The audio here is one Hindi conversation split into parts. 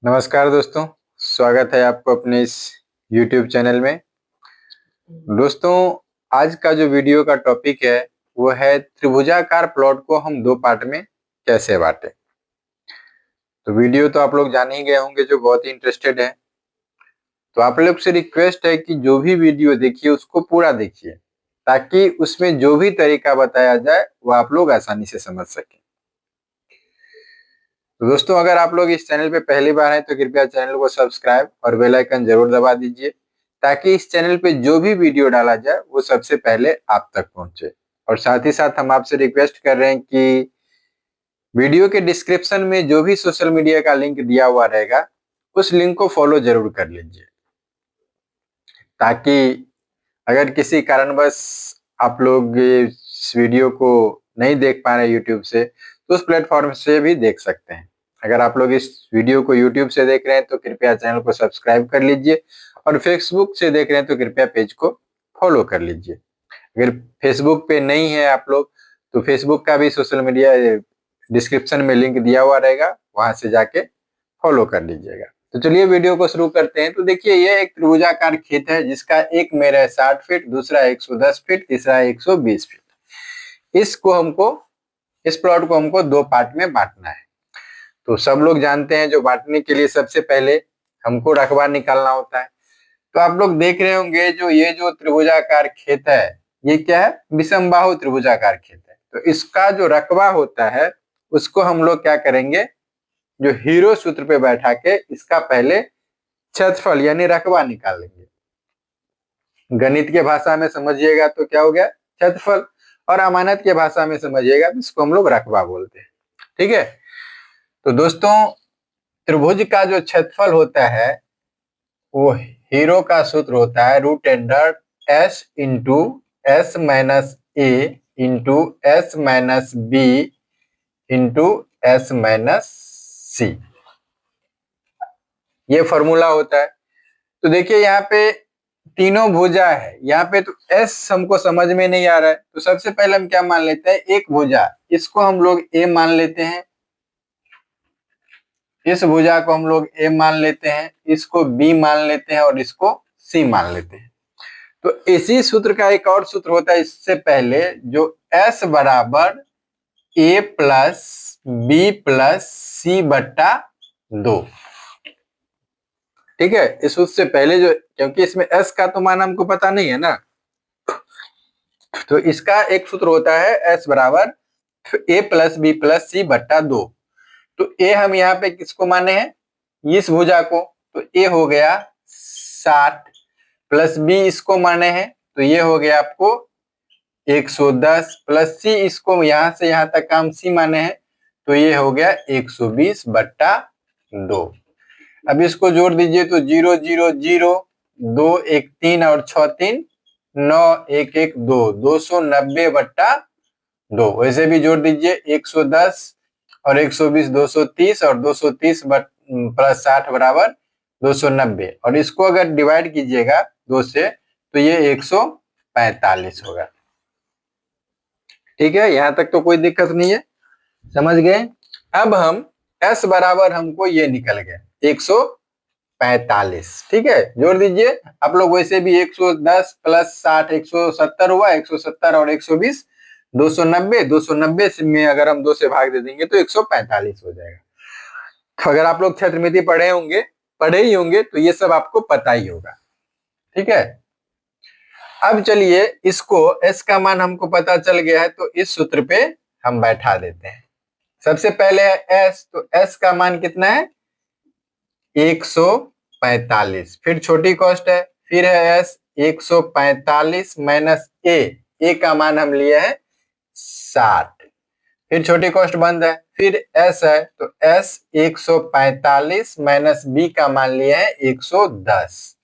नमस्कार दोस्तों, स्वागत है आपको अपने इस YouTube चैनल में। दोस्तों, आज का जो वीडियो का टॉपिक है वो है त्रिभुजाकार प्लॉट को हम दो पार्ट में कैसे बांटें। तो वीडियो तो आप लोग जान ही गए होंगे जो बहुत ही इंटरेस्टेड है। तो आप लोग से रिक्वेस्ट है कि जो भी वीडियो देखिए उसको पूरा देखिए, ताकि उसमें जो भी तरीका बताया जाए वो आप लोग आसानी से समझ सकें। तो दोस्तों, अगर आप लोग इस चैनल पे पहली बार हैं तो कृपया चैनल को सब्सक्राइब और बेल आइकन जरूर दबा दीजिए, ताकि इस चैनल पे जो भी वीडियो डाला जाए वो सबसे पहले आप तक पहुंचे। और साथ ही साथ हम आपसे रिक्वेस्ट कर रहे हैं कि वीडियो के डिस्क्रिप्शन में जो भी सोशल मीडिया का लिंक दिया हुआ रहेगा उस लिंक को फॉलो जरूर कर लीजिए, ताकि अगर किसी कारणवश आप लोग इस वीडियो को नहीं देख पा रहे यूट्यूब से तो उस प्लेटफॉर्म से भी देख सकते हैं। अगर आप लोग इस वीडियो को यूट्यूब से देख रहे हैं तो कृपया चैनल को सब्सक्राइब कर लीजिए, और फेसबुक से देख रहे हैं तो कृपया पेज को फॉलो कर लीजिए। अगर फेसबुक पे नहीं है आप लोग तो फेसबुक का भी सोशल मीडिया डिस्क्रिप्शन में लिंक दिया हुआ रहेगा, वहां से जाके फॉलो कर लीजिएगा। तो चलिए वीडियो को शुरू करते हैं। तो देखिए, ये एक त्रिभुजाकार खेत है जिसका एक मेर है 60 फीट, दूसरा 110 फीट, तीसरा 120 फीट। इसको हमको इस प्लॉट को हमको दो पार्ट में बांटना है। तो सब लोग जानते हैं जो बांटने के लिए सबसे पहले हमको रकबा निकालना होता है। तो आप लोग देख रहे होंगे जो त्रिभुजाकार खेत है ये क्या है, विषमबाहु त्रिभुजाकार खेत है। तो इसका जो रकबा होता है उसको हम लोग क्या करेंगे, जो हीरो सूत्र पे बैठा के इसका पहले क्षेत्रफल यानी रकबा निकाल लेंगे। गणित के भाषा में समझिएगा तो क्या हो गया, क्षेत्रफल, और अमानत के भाषा में समझिएगा तो इसको हम लोग रकबा बोलते हैं। ठीक है। तो दोस्तों, त्रिभुज का जो क्षेत्रफल होता है वो हीरो का सूत्र होता है root under S into S minus A into S minus B into S minus C. ये फॉर्मूला होता है। तो देखिए यहाँ पे तीनों भुजा है, यहाँ पे तो एस हमको समझ में नहीं आ रहा है, तो सबसे पहले हम क्या मान लेते हैं, एक भुजा इसको हम लोग ए मान लेते हैं, इस भुजा को हम लोग ए मान लेते हैं, इसको बी मान लेते हैं और इसको सी मान लेते हैं। तो इसी सूत्र का एक और सूत्र होता है इससे पहले, जो एस बराबर ए प्लस बी प्लस सी बट्टा 2। ठीक है। इस सूत्र से पहले जो, क्योंकि इसमें एस का तो मान हमको पता नहीं है ना, तो इसका एक सूत्र होता है एस बराबर ए प्लस बी प्लस सी बट्टा 2। तो ए हम यहाँ पे किसको माने हैं, इस भुजा को, तो ए हो गया 60, प्लस बी इसको माने हैं तो ये हो गया आपको 110, प्लस सी इसको यहां से यहां तक काम सी माने हैं तो ये हो गया 120 बट्टा 2। अब इसको जोड़ दीजिए तो 0 0 0, 2 1 3 और 6 3 9, 1 1 2, 290 बट्टा 2। वैसे भी जोड़ दीजिए 110 और 120 230, और 230 प्लस 60 बराबर 290, और इसको अगर डिवाइड कीजिएगा 2 से तो ये 145 होगा। ठीक है, यहां तक तो कोई दिक्कत नहीं है, समझ गए। अब हम s बराबर हमको ये निकल गया 145। ठीक है, जोड़ दीजिए आप लोग। वैसे भी 110 प्लस 60 170 हुआ, 170 और 120 290, 290 में अगर हम 2 से भाग दे देंगे तो 145 हो जाएगा। तो अगर आप लोग क्षेत्रमिति पढ़े ही होंगे तो ये सब आपको पता ही होगा। ठीक है। अब चलिए, इसको s का मान हमको पता चल गया है तो इस सूत्र पे हम बैठा देते हैं। सबसे पहले है s, तो s का मान कितना है 145, फिर छोटी कॉस्ट है, फिर है s 145 माइनस ए का मान हम लिए हैं 60, फिर छोटी कॉस्ट बंद है, फिर s है तो s 145 माइनस बी का मान लिए हैं 110,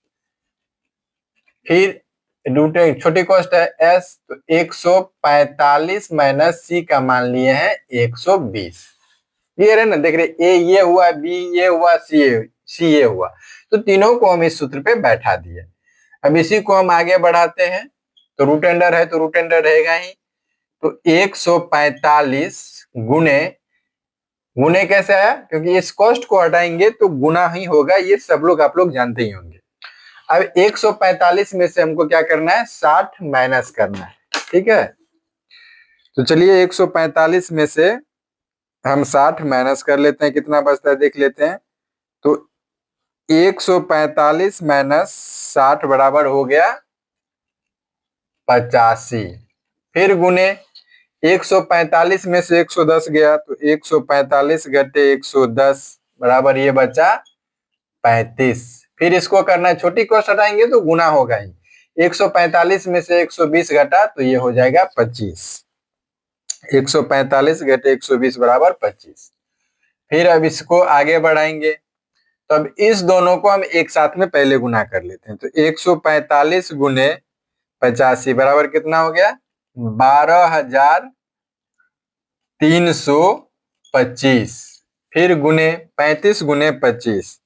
फिर रूट छोटी कॉस्ट है s तो 145 माइनस सी का मान लिए हैं 120। क्लियर है ना, देख रहे, ए ये हुआ, बी ये हुआ, सी ये हुआ, तो तीनों को हम इस सूत्र पे बैठा दिए। अब इसी को हम आगे बढ़ाते हैं, तो रूट अंडर है तो रूट अंडर रहेगा ही, तो 145 गुने गुने कैसे आया? क्योंकि इस कॉस्ट को हटाएंगे तो गुना ही होगा, ये सब लोग आप लोग जानते ही होंगे। अब 145 में से हमको क्या करना है? 60 माइनस करना है। ठीक है, तो चलिए 145 में से हम 60 माइनस कर लेते हैं, कितना बचता है देख लेते हैं। तो 145 माइनस 60 बराबर हो गया 85। फिर गुने 145 में से 110 गया तो 145 घटे 110 बराबर ये बचा 35। फिर इसको करना है, छोटी कोष्ट हटाएंगे तो गुना होगा ही। 145 में से 120 घटा तो ये हो जाएगा 25। 145 घटे 120 बराबर 25। फिर अब इसको आगे बढ़ाएंगे, तो अब इस दोनों को हम एक साथ में पहले गुना कर लेते हैं। तो 145 गुने 85 बराबर कितना हो गया? 12,325। फिर गुने 35 गुने 25,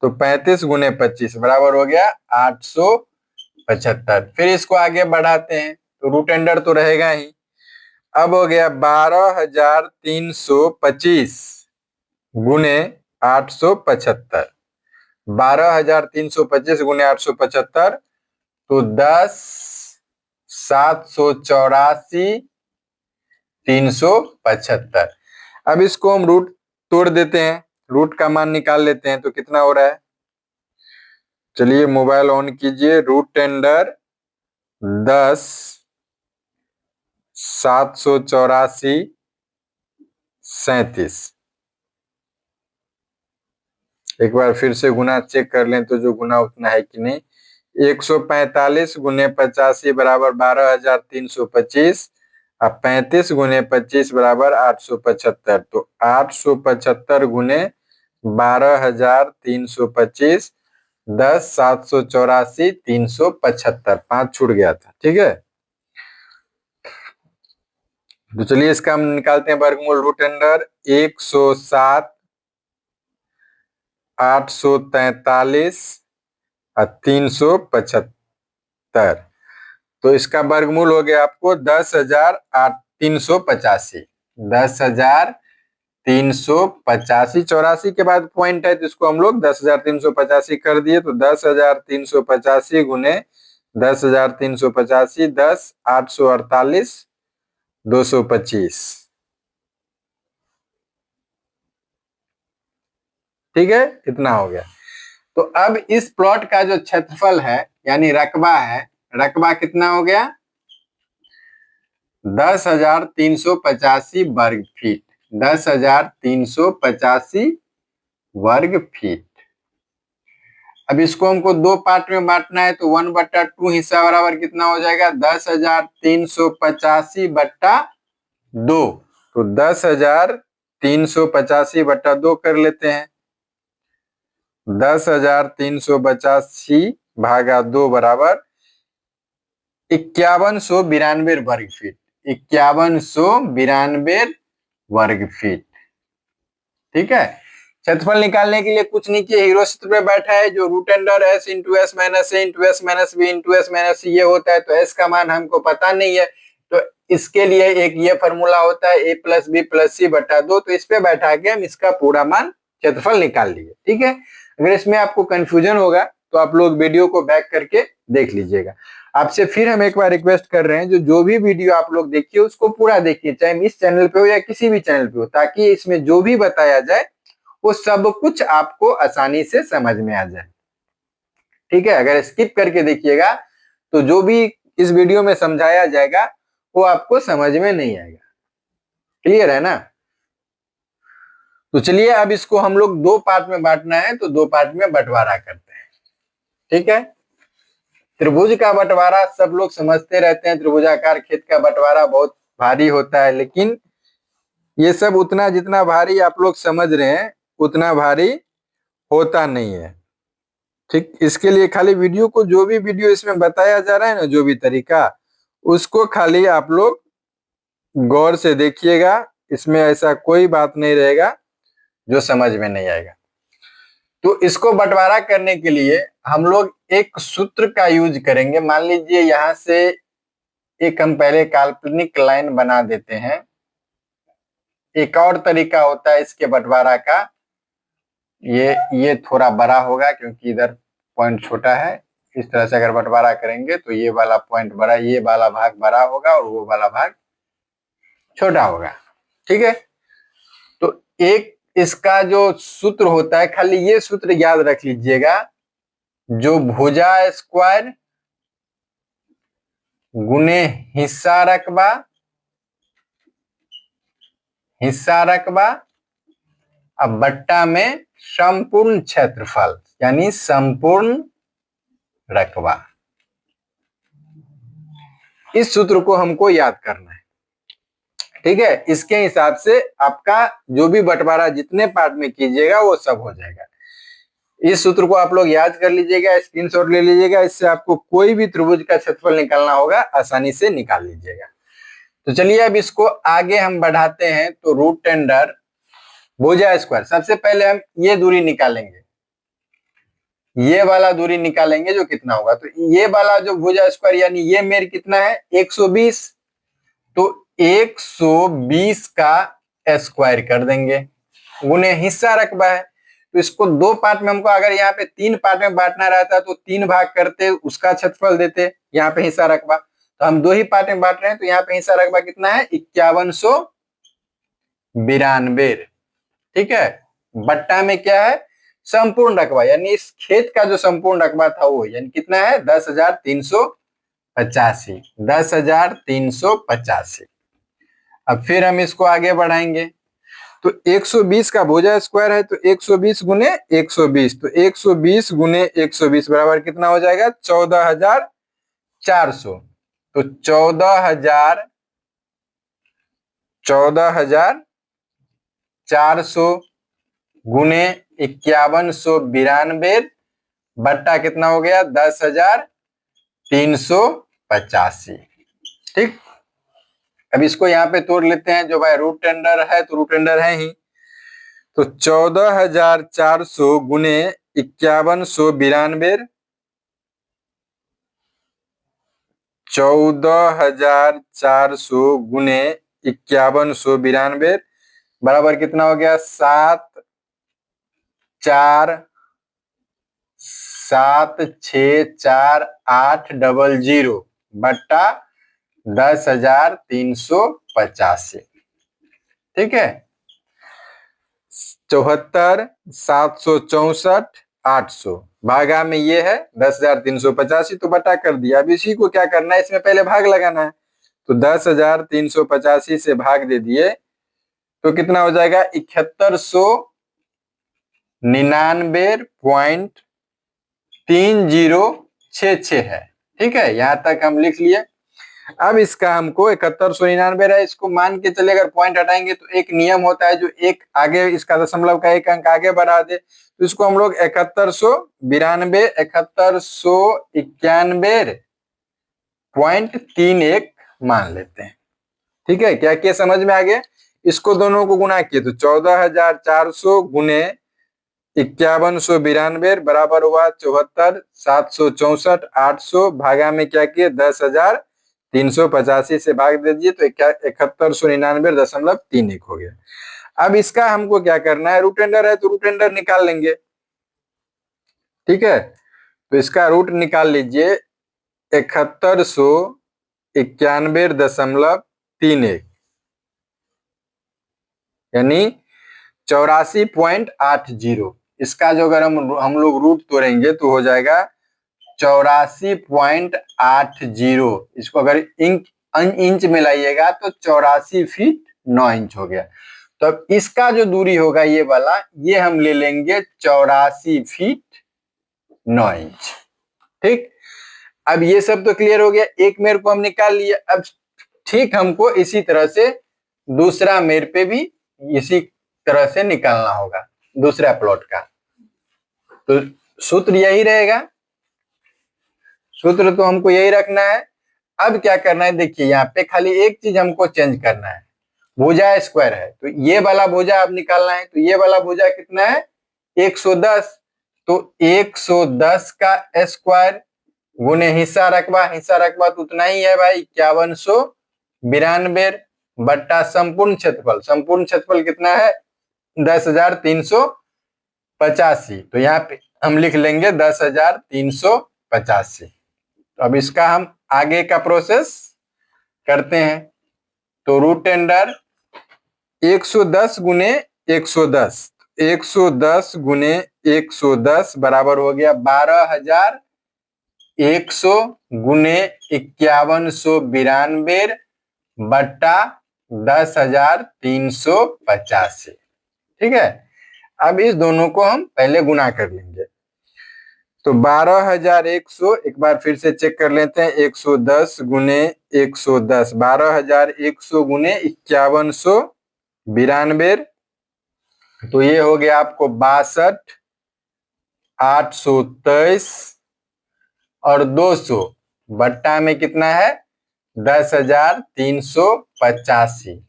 तो 35 गुने 25 बराबर हो गया 875। फिर इसको आगे बढ़ाते हैं तो रूट अंडर तो रहेगा ही। अब हो गया 12,325 गुने 875। 12,325 गुने 875 तो 10,784,375। अब इसको हम रूट तोड़ देते हैं, रूट का मान निकाल लेते हैं, तो कितना हो रहा है? चलिए मोबाइल ऑन कीजिए, रूट अंडर 10,784,37। एक बार फिर से गुना चेक कर लें तो जो गुना उतना है कि नहीं। 145 गुने 85 बराबर 12,325 अब 35 गुने 25 बराबर 875। तो 875 गुने 12,325 10,784,375, 5 छूट गया था। ठीक है, तो चलिए इसका हम निकालते हैं वर्गमूल। रूट अंडर 107 843 और 375, तो इसका वर्गमूल हो गया आपको 10,385। 10,385, 84 के बाद पॉइंट है तो इसको हम लोग 10,385 कर दिए। तो 10,385 गुने 10,385 10 848 225। ठीक है, इतना हो गया। तो अब इस प्लॉट का जो क्षेत्रफल है यानी रकबा है, रकबा कितना हो गया? 10,385 वर्ग फीट। 10,385 वर्ग फीट। अब इसको हमको दो पार्ट में बांटना है, तो 1/2 हिस्सा बराबर कितना हो जाएगा? 10,385 बट्टा 2। तो 10,385 बट्टा 2 कर लेते हैं। 10,385 भागा 2 बराबर 5192 वर्ग फीट। 5192 वर्ग फीट। ठीक है, क्षेत्रफल निकालने के लिए कुछ नहीं किया, हीरो सूत्र पे बैठा है जो root under S into S minus A into S minus B into S minus C ये होता है। तो एस का मान हमको पता नहीं है, तो इसके लिए एक ये फॉर्मूला होता है ए प्लस बी प्लस सी बटा 2। तो इस पे बैठा के हम इसका पूरा मान क्षेत्रफल निकाल लिए। ठीक है, अगर इसमें आपको कंफ्यूजन होगा तो आप लोग वीडियो को बैक करके देख लीजिएगा। आपसे फिर हम एक बार रिक्वेस्ट कर रहे हैं, जो भी वीडियो आप लोग देखिए उसको पूरा देखिए, चाहे इस चैनल पे हो या किसी भी चैनल पे हो, ताकि इसमें जो भी बताया जाए वो सब कुछ आपको आसानी से समझ में आ जाए। ठीक है, अगर स्किप करके देखिएगा तो जो भी इस वीडियो में समझाया जाएगा वो आपको समझ में नहीं आएगा। क्लियर है ना? तो चलिए अब इसको हम लोग दो पार्ट में बांटना है, तो दो पार्ट में बंटवारा करते हैं। ठीक है, त्रिभुज का बंटवारा सब लोग समझते रहते हैं, त्रिभुजाकार खेत का बंटवारा बहुत भारी होता है, लेकिन ये सब उतना जितना भारी आप लोग समझ रहे हैं उतना भारी होता नहीं है। ठीक, इसके लिए खाली वीडियो को, जो भी वीडियो इसमें बताया जा रहा है ना, जो भी तरीका, उसको खाली आप लोग गौर से देखिएगा। इसमें ऐसा कोई बात नहीं रहेगा जो समझ में नहीं आएगा। तो इसको बंटवारा करने के लिए हम लोग एक सूत्र का यूज करेंगे। मान लीजिए यहां से एक हम पहले काल्पनिक लाइन बना देते हैं। एक और तरीका होता है इसके बंटवारा का, ये थोड़ा बड़ा होगा क्योंकि इधर पॉइंट छोटा है। इस तरह से अगर बंटवारा करेंगे तो ये वाला पॉइंट बड़ा, ये वाला भाग बड़ा होगा और वो वाला भाग छोटा होगा। ठीक है, तो एक इसका जो सूत्र होता है, खाली ये सूत्र याद रख लीजिएगा, जो भुजा स्क्वायर गुने हिस्सा रकबा अब बट्टा में संपूर्ण क्षेत्रफल यानी संपूर्ण रकबा। इस सूत्र को हमको याद करना है। ठीक है, इसके हिसाब से आपका जो भी बंटवारा जितने पार्ट में कीजिएगा वो सब हो जाएगा। इस सूत्र को आप लोग याद कर लीजिएगा, स्क्रीनशॉट ले लीजिएगा, इससे आपको कोई भी त्रिभुज का क्षेत्रफल निकालना होगा आसानी से निकाल लीजिएगा। तो चलिए अब इसको आगे हम बढ़ाते हैं। तो रूट अंडर भुजा स्क्वायर, सबसे पहले हम ये दूरी निकालेंगे, ये वाला दूरी निकालेंगे जो कितना होगा, तो ये वाला जो भुजा स्क्वायर यानी ये मेर कितना है 120, तो 120 का स्क्वायर कर देंगे गुने हिस्सा रकबा है। तो इसको दो पार्ट में, हमको अगर यहाँ पे 3 पार्ट में बांटना रहता तो 3 भाग करते, उसका क्षेत्रफल देते, यहाँ पे हिस्सा रकबा। तो हम 2 ही पार्ट में बांट रहे हैं, तो यहाँ पे हिस्सा रकबा कितना है 5192। ठीक है, बट्टा में क्या है संपूर्ण रकबा, यानी इस खेत का जो संपूर्ण रकबा था वो यानी कितना है 10,385। 10,385। अब फिर हम इसको आगे बढ़ाएंगे, तो 120 का भुजा स्क्वायर है, तो 120 गुने 120, तो 120 गुने 120 बराबर कितना हो जाएगा 14,400। तो 14,400 गुने 5192 बट्टा कितना हो गया 10,385। ठीक, अब इसको यहाँ पे तोड़ लेते हैं, जो भाई रूट अंडर है तो रूट अंडर है ही, तो 14,400 गुने 5192, 14,400 गुने 5192 बराबर कितना हो गया 7,4,7,6,4,8,0,0 बट्टा 10,385। ठीक है, 74,764,800 भागा में ये है 10,385, तो बटा कर दिया। अब इसी को क्या करना है, इसमें पहले भाग लगाना है, तो 10,385 से भाग दे दिए तो कितना हो जाएगा 7199.3066 है। ठीक है, यहां तक हम लिख लिए। अब इसका हमको 7199 है, इसको मान के चले अगर पॉइंट हटाएंगे तो एक नियम होता है जो एक आगे इसका दशमलव का एक अंक आगे बढ़ा दे, तो इसको हम लोग 7192.31 मान लेते हैं। ठीक है, क्या क्या समझ में आ गया, इसको दोनों को गुना किए तो 14,400 गुने 5192 बराबर हुआ 74,764,800 भागा में क्या किए 10,385 से भाग दे दिए तो 7199.31 हो गया। अब इसका हमको क्या करना है, रूट अंडर है तो रूट अंडर निकाल लेंगे। ठीक है, तो इसका रूट निकाल लीजिए 7191.31 यानी 84.80। इसका जो अगर हम लोग रूट तोड़ेंगे तो हो जाएगा 84.80। इसको अगर इंच में लाइएगा तो 84 फीट 9 इंच हो गया। तो अब इसका जो दूरी होगा ये वाला, ये हम ले लेंगे 84 फीट 9 इंच। ठीक, अब ये सब तो क्लियर हो गया, एक मेर को हम निकाल लिए। अब ठीक हमको इसी तरह से दूसरा मेर पे भी इसी तरह से निकालना होगा दूसरा प्लॉट का। तो सूत्र यही रहेगा, सूत्र तो हमको यही रखना है। अब क्या करना है, देखिए यहाँ पे खाली एक चीज हमको चेंज करना है, भुजा स्क्वायर है तो ये वाला भुजा अब निकालना है। तो ये वाला भुजा कितना है 110, तो 110 का स्क्वायर गुने हिस्सा रकबा तो उतना ही है भाई 5192 बट्टा संपूर्ण क्षेत्रफल। संपूर्ण क्षेत्रफल कितना है? 10,385। तो यहाँ पे हम लिख लेंगे 10,385। तो अब इसका हम आगे का प्रोसेस करते हैं। तो रूट अंडर 110 गुने 110, 110 गुने 110 बराबर हो गया 12,100 गुने 5192 बट्टा 10,385। ठीक है, अब इस दोनों को हम पहले गुना कर लेंगे। तो 12,100 एक बार फिर से चेक कर लेते हैं। 110 गुने 110, 12,100 गुने 5192, तो ये हो गया आपको 62,823 और 200 बट्टा में कितना है? 10,385।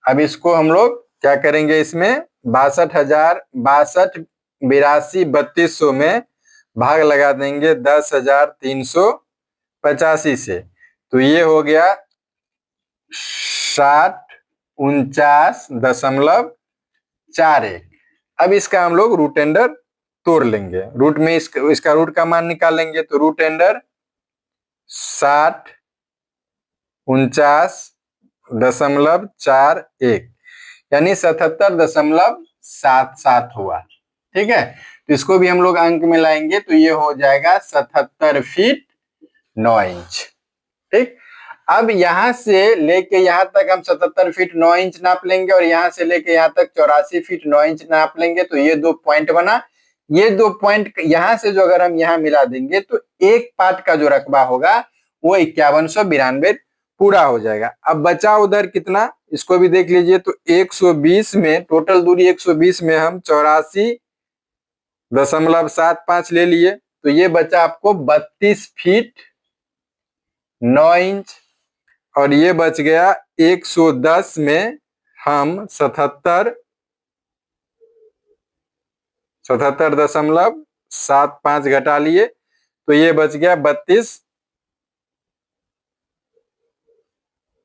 अब इसको हम लोग क्या करेंगे? इसमें 62,82 में भाग लगा देंगे 10,385 से। तो ये हो गया 6049.41। अब इसका हम लोग रूट अंडर तोड़ लेंगे। रूट में इसका रूट का मान निकालेंगे। तो रूट अंडर 6049.41 यानी 77.77 हुआ। ठीक है, तो इसको भी हम लोग अंक में लाएंगे तो ये हो जाएगा 77 फीट 9 इंच। ठीक, अब यहां से लेके यहां तक हम 77 फीट 9 इंच नाप लेंगे और यहां से लेके यहां तक 84 फीट 9 इंच नाप लेंगे। तो ये 2 पॉइंट बना। ये 2 पॉइंट यहां से जो अगर हम यहां मिला देंगे तो एक पार्ट का जो रकबा होगा वो 5192 पूरा हो जाएगा। अब बचा उधर कितना, इसको भी देख लीजिए। तो 120 में टोटल दूरी 120 में हम 84.75 ले लिए। तो ये बचा आपको 32 फीट 9 इंच और ये बच गया 110 में हम 77.75 घटा लिए। तो ये बच गया 32।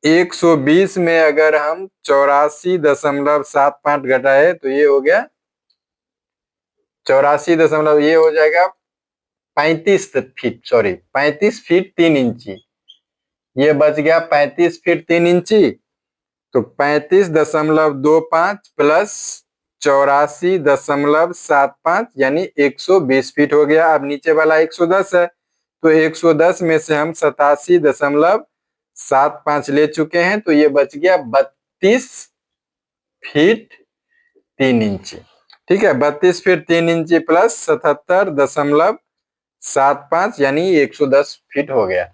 120 में अगर हम 84.75 घटाए तो ये हो गया 84 ये हो जाएगा 35 फीट, सॉरी 35 फीट 3 इंची। ये बच गया 35 फीट 3 इंची। तो 35.25 प्लस 84.75 यानी 120 फीट हो गया। अब नीचे वाला 110 है तो 110 में से हम 87.75 ले चुके हैं। तो ये बच गया 32 फीट 3 इंची। ठीक है, 32 फीट 3 इंची प्लस 77.75 यानी 110 फीट हो गया।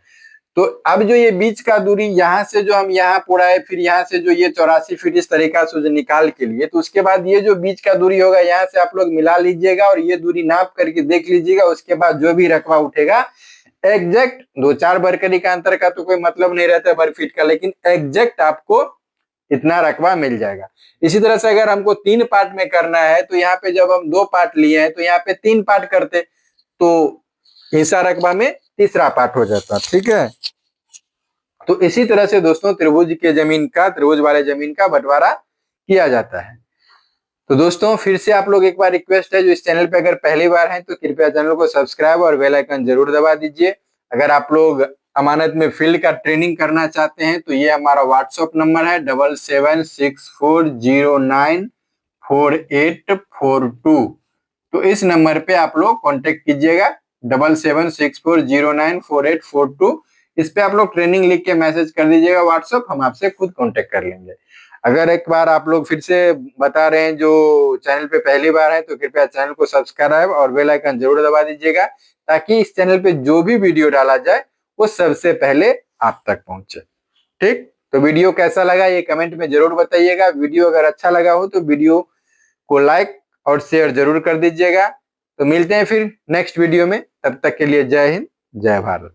तो अब जो ये बीच का दूरी यहाँ से जो हम यहाँ पुराए, फिर यहाँ से जो ये 84 फीट इस तरीका से जो निकाल के लिए, तो उसके बाद ये जो बीच का दूरी होगा यहाँ से आप लोग मिला लीजिएगा और ये दूरी नाप करके देख लीजिएगा। उसके बाद जो भी रकबा उठेगा एग्जैक्ट 2-4 बरकरी का अंतर का तो कोई मतलब नहीं रहता बर फीट का, लेकिन एग्जैक्ट आपको इतना रकबा मिल जाएगा। इसी तरह से अगर हमको 3 पार्ट में करना है तो यहाँ पे जब हम 2 पार्ट लिए हैं तो यहाँ पे 3 पार्ट करते तो हिस्सा रकबा में तीसरा पार्ट हो जाता। ठीक है, तो इसी तरह से दोस्तों त्रिभुज के जमीन का, त्रिभुज वाले जमीन का बंटवारा किया जाता है। तो दोस्तों फिर से आप लोग एक बार रिक्वेस्ट है, जो इस चैनल पे अगर पहली बार हैं तो कृपया चैनल को सब्सक्राइब और बेल आइकन जरूर दबा दीजिए। अगर आप लोग अमानत में फील्ड का ट्रेनिंग करना चाहते हैं तो ये हमारा व्हाट्सएप नंबर है 7764094842। तो इस नंबर पे आप लोग कांटेक्ट कीजिएगा 7764094842। इस पे आप लोग ट्रेनिंग लिख के मैसेज कर दीजिएगा व्हाट्सएप, हम आपसे खुद कांटेक्ट कर लेंगे। अगर एक बार आप लोग फिर से बता रहे हैं जो चैनल पे पहली बार है तो कृपया चैनल को सब्सक्राइब और बेल आइकन जरूर दबा दीजिएगा ताकि इस चैनल पे जो भी वीडियो डाला जाए वो सबसे पहले आप तक पहुंचे। ठीक, तो वीडियो कैसा लगा ये कमेंट में जरूर बताइएगा। वीडियो अगर अच्छा लगा हो तो वीडियो को लाइक और शेयर जरूर कर दीजिएगा। तो मिलते हैं फिर नेक्स्ट वीडियो में, तब तक के लिए जय हिंद जय भारत।